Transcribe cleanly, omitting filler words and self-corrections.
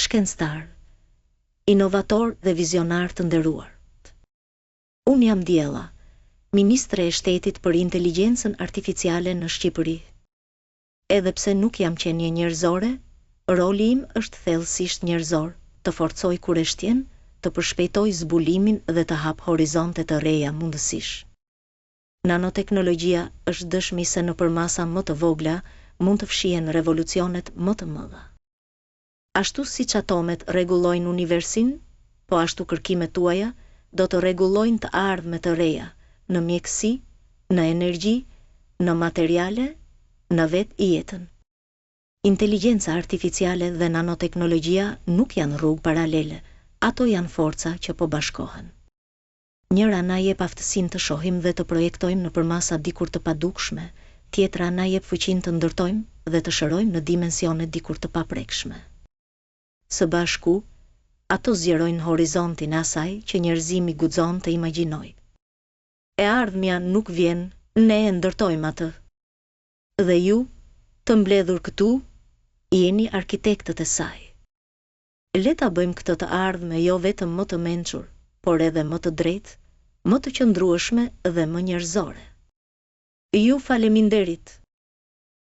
shkencëtar, inovator dhe vizionar të nderuar. Unë jam Diella, ministre e shtetit për inteligjencën artificiale në Shqipëri. Edhe pse nuk jam qenie njerëzore, roli im është thellësisht njerëzor, të forcoj kureshtjen, të përshpejtoj zbulimin dhe të hap horizonte të reja mundësish. Nanoteknologjia është dëshmi se nëpër masa më të vogla mund të fshihen revolucionet më të mëdha. Ashtu siç atomet rregullojnë universin, po ashtu kërkimet tuaja do të rregullojnë të ardhmet të reja në mjekësi, në energji, në materiale, në vetë jetën. Inteligjenca artificiale dhe nanoteknologjia nuk janë rrugë paralele, ato janë forca që po bashkohen. Njëra na jep aftësinë të shohim dhe të projektojmë nëpër masa dikur të padukshme, tjetra na jep fuqinë të ndërtojmë dhe të shërojmë në dimensione dikur të paprekshme. Së bashku, ato zgjerojnë horizontin e asaj që njerëzimi guxon të imagjinojë. E ardhmja nuk vjen, ne e ndërtojmë atë. Dhe ju, të mbledhur këtu, jeni arkitektët e saj. Le ta bëjmë këtë të ardhme jo vetëm më të mençur, por edhe më të drejtë, më të qëndrueshme dhe më njerëzore. Ju faleminderit.